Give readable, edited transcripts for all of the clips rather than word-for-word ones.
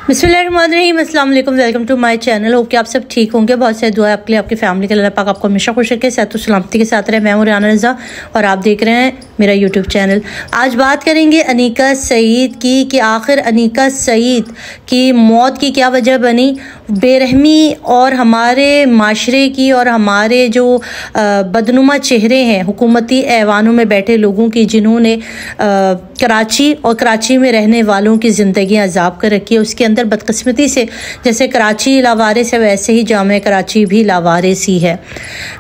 बिस्मिल्लाहिर्रहमानिर्रहीम, अस्सलाम वालेकुम, welcome to my channel. Hope कि आप सब ठीक होंगे। बहुत सारी दुआ आपके लिए, आपकी फैमिली के लिए। अल्लाह पाक आपको हमेशा खुश रखे, सेहत और सलामती के साथ रहे। मैं हूं रियाना रज़ा और आप देख रहे हैं मेरा यूट्यूब चैनल। आज बात करेंगे अनीका सईद की कि आखिर अनीका सईद की मौत की क्या वजह बनी। बेरहमी और हमारे माशरे की और हमारे जो बदनुमा चेहरे हैं हुकूमती ऐवानों में बैठे लोगों की, जिन्होंने कराची और कराची में रहने वालों की ज़िंदगी अजाब कर रखी है। उसके अंदर बदकिस्मती से जैसे कराची लावारिस है, वैसे ही जामे कराची भी लावारिस ही है।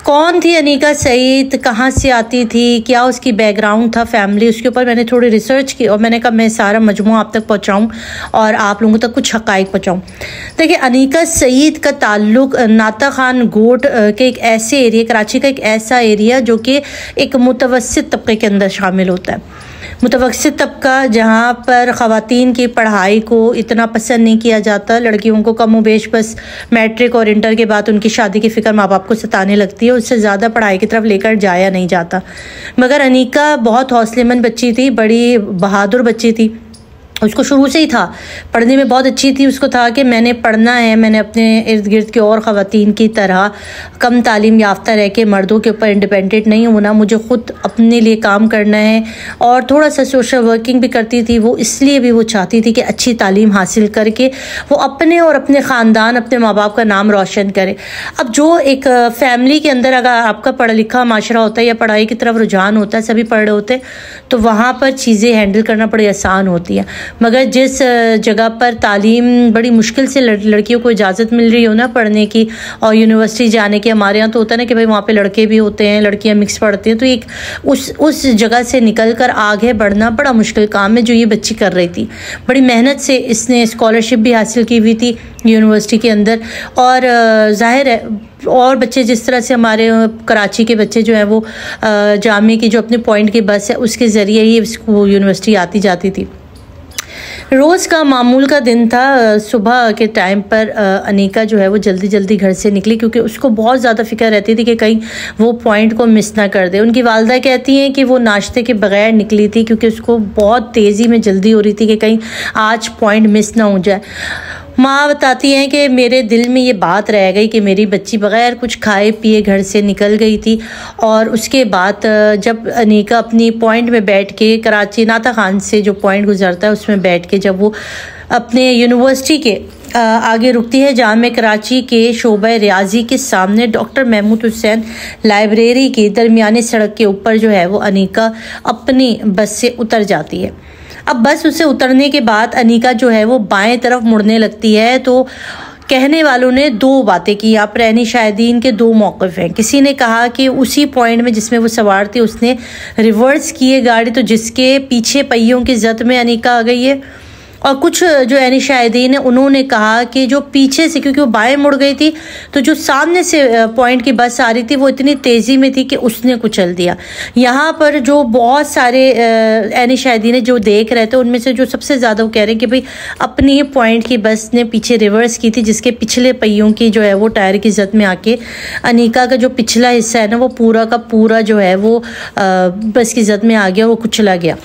कौन थी अनीका सईद, कहाँ से आती थी, क्या उसकी बैकग्राउंड था, फैमिली, उसके ऊपर मैंने थोड़ी रिसर्च की और मैंने कहा मैं सारा मजमूआ आप तक पहुँचाऊँ और आप लोगों तक कुछ हक़ाइक़ पहुँचाऊँ। देखिए, अनीका सईद का ताल्लुक नाता खान गोट के एक ऐसे एरिया, कराची का एक ऐसा एरिया जो कि एक मुतवस्सित तबके के अंदर शामिल होता है। मुतवस्सित तबका जहाँ पर ख़वातीन की पढ़ाई को इतना पसंद नहीं किया जाता। लड़कियों को कम बेश बस मैट्रिक और इंटर के बाद उनकी शादी की फ़िक्र माँ बाप को सताने लगती है, उससे ज़्यादा पढ़ाई की तरफ लेकर जाया नहीं जाता। मगर अनीका बहुत हौसलेमंद बच्ची थी, बड़ी बहादुर बच्ची थी। उसको शुरू से ही था, पढ़ने में बहुत अच्छी थी। उसको था कि मैंने पढ़ना है, मैंने अपने इर्द गिर्द की और ख़वातीन की तरह कम तालीम याफ्ता रह के मर्दों के ऊपर इंडिपेंडेंट नहीं होना, मुझे ख़ुद अपने लिए काम करना है। और थोड़ा सा सोशल वर्किंग भी करती थी वो, इसलिए भी वो चाहती थी कि अच्छी तालीम हासिल करके वो अपने और अपने ख़ानदान, अपने माँ बाप का नाम रोशन करे। अब जो एक फ़ैमिली के अंदर अगर आपका पढ़ा लिखा माशरा होता है या पढ़ाई की तरफ रुझान होता है, सभी पढ़ रहे होते, तो वहाँ पर चीज़ें हैंडल करना बड़ी आसान होती है। मगर जिस जगह पर तालीम बड़ी मुश्किल से लड़कियों को इजाज़त मिल रही हो ना पढ़ने की और यूनिवर्सिटी जाने की, हमारे यहाँ तो होता है ना कि भाई वहाँ पे लड़के भी होते हैं, लड़कियाँ मिक्स पढ़ती हैं, तो एक उस जगह से निकल कर आगे बढ़ना बड़ा मुश्किल काम है जो ये बच्ची कर रही थी। बड़ी मेहनत से इसने स्कॉलरशिप भी हासिल की हुई थी यूनिवर्सिटी के अंदर। और जाहिर है और बच्चे जिस तरह से हमारे कराची के बच्चे जो हैं वो जामे की जो अपने पॉइंट की बस है उसके ज़रिए ही स्कूल यूनिवर्सिटी आती जाती थी। रोज़ का मामूल का दिन था। सुबह के टाइम पर अनीका जो है वो जल्दी जल्दी घर से निकली, क्योंकि उसको बहुत ज़्यादा फ़िक्र रहती थी कि कहीं वो पॉइंट को मिस ना कर दे। उनकी वालदा कहती हैं कि वो नाश्ते के बगैर निकली थी, क्योंकि उसको बहुत तेज़ी में जल्दी हो रही थी कि कहीं आज पॉइंट मिस ना हो जाए। माँ बताती हैं कि मेरे दिल में ये बात रह गई कि मेरी बच्ची बग़ैर कुछ खाए पिए घर से निकल गई थी। और उसके बाद जब अनीका अपनी पॉइंट में बैठ के, कराची नाता खान से जो पॉइंट गुजरता है उसमें बैठ के जब वो अपने यूनिवर्सिटी के आगे रुकती है, जामे कराची के शोबा रियाजी के सामने डॉक्टर महमूद हुसैन लाइब्रेरी की दरमियानी सड़क के ऊपर जो है वो अनीका अपनी बस से उतर जाती है। अब बस उससे उतरने के बाद अनीका जो है वो बाएं तरफ मुड़ने लगती है, तो कहने वालों ने दो बातें की। यहाँ पर रहनी शाहिदीन के दो मौक़िफ़ हैं। किसी ने कहा कि उसी पॉइंट में जिसमें वो सवार थी उसने रिवर्स किए गाड़ी, तो जिसके पीछे पहियों की जद में अनीका आ गई है। और कुछ जो रहनी शाहिदीन है उन्होंने कहा कि जो पीछे से, क्योंकि वो बाएं मुड़ गई थी, तो जो सामने से पॉइंट की बस आ रही थी वो इतनी तेज़ी में थी कि उसने कुचल दिया। यहाँ पर जो बहुत सारे रहनी शाहिदीन जो देख रहे थे उनमें से जो सबसे ज़्यादा वो कह रहे हैं कि भाई अपनी ही पॉइंट की बस ने पीछे रिवर्स की थी, जिसके पिछले पहियों की जो है वो टायर की जद में आके अनीका का जो पिछला हिस्सा है ना वो पूरा का पूरा जो है वो बस की जद में आ गया, वो कुचला गया।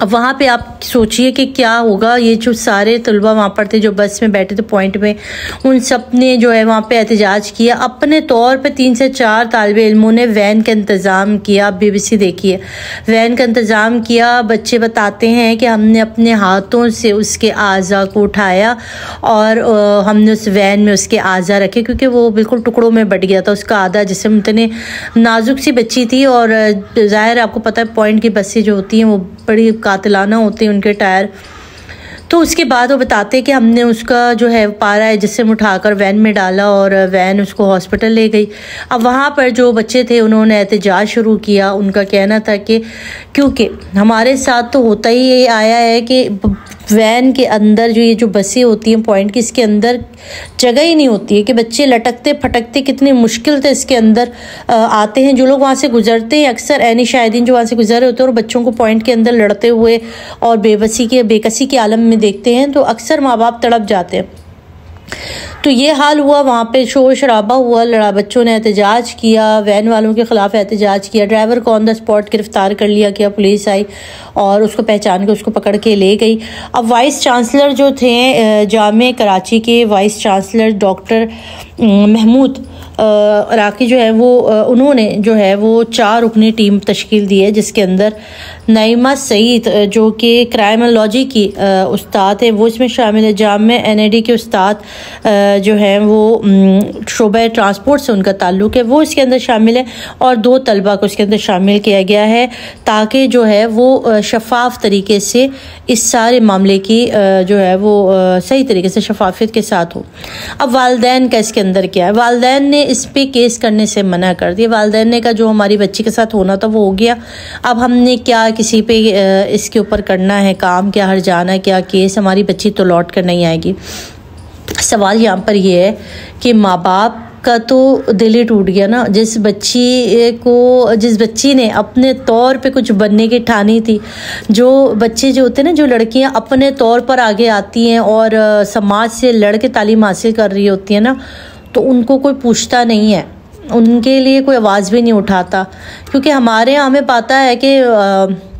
अब वहाँ पे आप सोचिए कि क्या होगा। ये जो सारे तलबा वहाँ पर थे जो बस में बैठे थे पॉइंट में, उन सब ने जो है वहाँ पे एहतजाज किया। अपने तौर पे 3 से 4 तालिबे इल्मों ने वैन का इंतज़ाम किया। BBC देखिए, वैन का इंतज़ाम किया। बच्चे बताते हैं कि हमने अपने हाथों से उसके आज़ा को उठाया और हमने उस वैन में उसके आज़ा रखे, क्योंकि वो बिल्कुल टुकड़ों में बट गया था उसका आधा जिस्म। इतने नाजुक सी बच्ची थी और ज़ाहिर आपको पता है पॉइंट की बसें जो होती हैं वो बड़ी कातिलाना होते हैं उनके टायर। तो उसके बाद वो बताते हैं कि हमने उसका जो है पारा है जिसम उठाकर वैन में डाला और वैन उसको हॉस्पिटल ले गई। अब वहाँ पर जो बच्चे थे उन्होंने एहतजाज शुरू किया। उनका कहना था कि क्योंकि हमारे साथ तो होता ही ये आया है कि वैन के अंदर जो ये जो बसें होती हैं पॉइंट की, इसके अंदर जगह ही नहीं होती है कि बच्चे लटकते फटकते कितनी मुश्किल से इसके अंदर आते हैं। जो लोग वहाँ से गुजरते हैं, अक्सर ऐनी शाहिदीन जो वहाँ से गुजरे होते हैं और बच्चों को पॉइंट के अंदर लड़ते हुए और बेकसी के आलम में देखते हैं, तो अक्सर माँ बाप तड़प जाते हैं। तो ये हाल हुआ, वहाँ पे शोर शराबा हुआ, बच्चों ने एहतजाज किया, वैन वालों के ख़िलाफ़ एहतजाज किया, ड्राइवर को ऑन द स्पॉट गिरफ़्तार कर लिया गया, पुलिस आई और उसको पहचान के उसको पकड़ के ले गई। अब वाइस चांसलर जो थे जामे कराची के vice chancellor doctor Mahmood Iraqi जो है वो उन्होंने जो है वो 4 रुकनी टीम तश्कील दी है, जिसके अंदर नईमा सईद जो कि क्राइमोलॉजी की उस्ताद है वो इसमें शामिल है, जामे NAD के उस्ताद जो हैं वो शोबा ट्रांसपोर्ट से उनका ताल्लुक़ है वो इसके अंदर शामिल है, और 2 तलबा को इसके अंदर शामिल किया गया है ताकि जो है वो शफाफ तरीके से इस सारे मामले की जो है वो सही तरीके से शफाफियत के साथ हो। अब वालिदैन का इसके अंदर क्या है, वालिदैन ने इस पे केस करने से मना कर दिया। वालिदैन ने कहा जो हमारी बच्ची के साथ होना था वो हो गया, अब हमने क्या किसी पे इसके ऊपर करना है काम, क्या हर्जाना, क्या केस, हमारी बच्ची तो लौट कर नहीं आएगी। सवाल यहाँ पर ये है कि माँ बाप का तो दिल ही टूट गया ना, जिस बच्ची ने अपने तौर पे कुछ बनने की ठानी थी। जो बच्चे जो होते हैं ना, जो लड़कियां अपने तौर पर आगे आती हैं और समाज से लड़ के तालीम हासिल कर रही होती हैं ना, तो उनको कोई पूछता नहीं है, उनके लिए कोई आवाज़ भी नहीं उठाता, क्योंकि हमारे यहाँ हमें पता है कि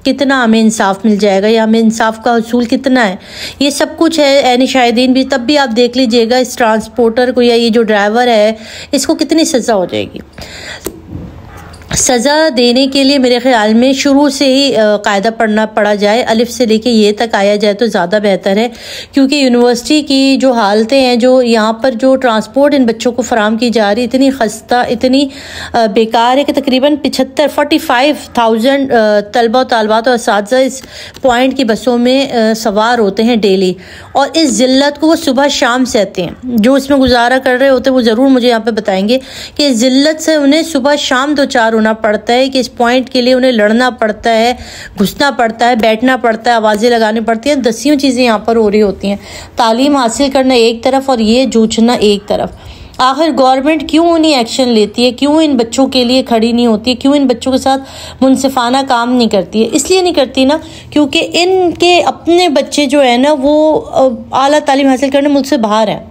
कितना हमें इंसाफ मिल जाएगा या हमें इंसाफ का हसूल कितना है, ये सब कुछ है। ऐनी शाहिदीन भी, तब भी आप देख लीजिएगा इस ट्रांसपोर्टर को या ये जो ड्राइवर है इसको कितनी सज़ा हो जाएगी। सज़ा देने के लिए मेरे ख़्याल में शुरू से ही कायदा पढ़ा जाए, अलिफ से लेके ये तक आया जाए तो ज़्यादा बेहतर है, क्योंकि यूनिवर्सिटी की जो हालतें हैं, जो यहाँ पर जो ट्रांसपोर्ट इन बच्चों को फराम की जा रही, इतनी खस्ता, इतनी बेकार है कि तकरीबन 45,000 तलबा तालबात और असातिज़ा इस पॉइंट की बसों में सवार होते हैं डेली, और इस ज़िल्लत को वो सुबह शाम सहते हैं। जो इसमें गुजारा कर रहे होते हैं वो ज़रूर मुझे यहाँ पर बताएंगे कि इस ज़िल्लत से उन्हें सुबह शाम 2-4 होना पड़ता है, कि इस पॉइंट के लिए उन्हें लड़ना पड़ता है, घुसना पड़ता है, बैठना पड़ता है, आवाज़ें लगानी पड़ती हैं, दसियों चीज़ें यहाँ पर हो रही होती हैं। तालीम हासिल करना एक तरफ और ये जूझना एक तरफ। आखिर गवर्नमेंट क्यों नहीं एक्शन लेती है, क्यों इन बच्चों के लिए खड़ी नहीं होती है, क्यों इन बच्चों के साथ मुनसिफाना काम नहीं करती है? इसलिए नहीं करती ना क्योंकि इनके अपने बच्चे जो है ना वो आला तालीम हासिल करने मुल्क से बाहर हैं,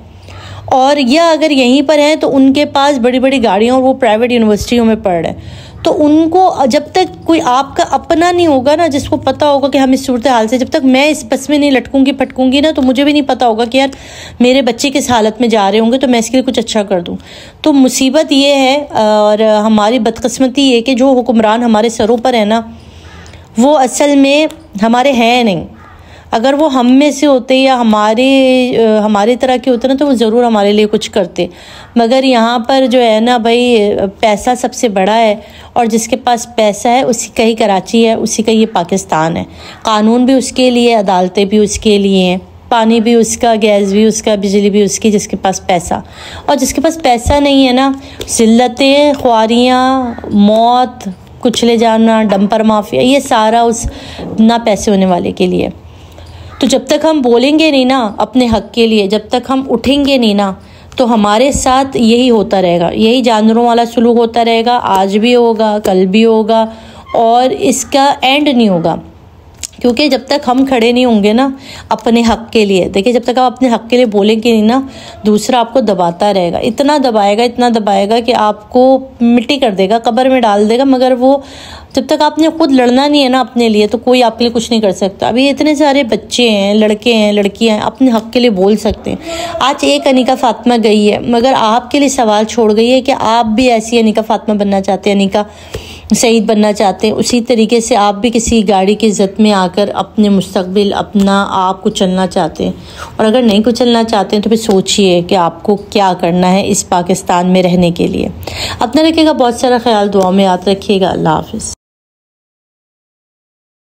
और या अगर यहीं पर हैं तो उनके पास बड़ी बड़ी गाड़ियाँ और वो प्राइवेट यूनिवर्सिटियों में पढ़ रहे हैं। तो उनको जब तक कोई आपका अपना नहीं होगा ना, जिसको पता होगा कि हम इस सूरत हाल से, जब तक मैं इस बस में नहीं लटकूंगी फटकूंगी ना, तो मुझे भी नहीं पता होगा कि यार मेरे बच्चे किस हालत में जा रहे होंगे, तो मैं इसके लिए कुछ अच्छा कर दूं। तो मुसीबत ये है और हमारी बदकिस्मती ये कि जो हुक्मरान हमारे सरों पर है ना, वो असल में हमारे हैं नहीं। अगर वो हम में से होते या हमारे तरह के होते ना, तो वो ज़रूर हमारे लिए कुछ करते। मगर यहाँ पर जो है ना भाई, पैसा सबसे बड़ा है, और जिसके पास पैसा है उसी का ही कराची है, उसी का ये पाकिस्तान है। कानून भी उसके लिए, अदालतें भी उसके लिए हैं, पानी भी उसका, गैस भी उसका, बिजली भी उसकी, जिसके पास पैसा। और जिसके पास पैसा नहीं है ना, ज़िल्लतें, ख्वारियाँ, मौत, कुचले जाना, डंपर माफिया, ये सारा उस ना पैसे होने वाले के लिए। तो जब तक हम बोलेंगे नहीं ना अपने हक के लिए, जब तक हम उठेंगे नहीं ना, तो हमारे साथ यही होता रहेगा, यही जानवरों वाला सुलूक होता रहेगा। आज भी होगा, कल भी होगा, और इसका एंड नहीं होगा। क्योंकि जब तक हम खड़े नहीं होंगे ना अपने हक के लिए, देखिए जब तक आप अपने हक के लिए बोलेंगे नहीं ना, दूसरा आपको दबाता रहेगा, इतना दबाएगा कि आपको मिट्टी कर देगा, कब्र में डाल देगा। मगर वो जब तक आपने खुद लड़ना नहीं है ना अपने लिए, तो कोई आपके लिए कुछ नहीं कर सकता। अभी इतने सारे बच्चे हैं, लड़के हैं, लड़कियां हैं, अपने हक के लिए बोल सकते हैं। आज एक अनिका फातिमा गई है, मगर आपके लिए सवाल छोड़ गई है कि आप भी ऐसी अनिका फातिमा बनना चाहते हैं, अनिका सईद बनना चाहते हैं। उसी तरीके से आप भी किसी गाड़ी की इज्जत में आकर अपने मुस्तकबिल, अपना आप कुचलना चाहते हैं। और अगर नहीं कुचलना चाहते हैं तो फिर सोचिए कि आपको क्या करना है इस पाकिस्तान में रहने के लिए। अपना रखिएगा बहुत सारा ख्याल, दुआ में याद रखिएगा। अल्लाह हाफिज़।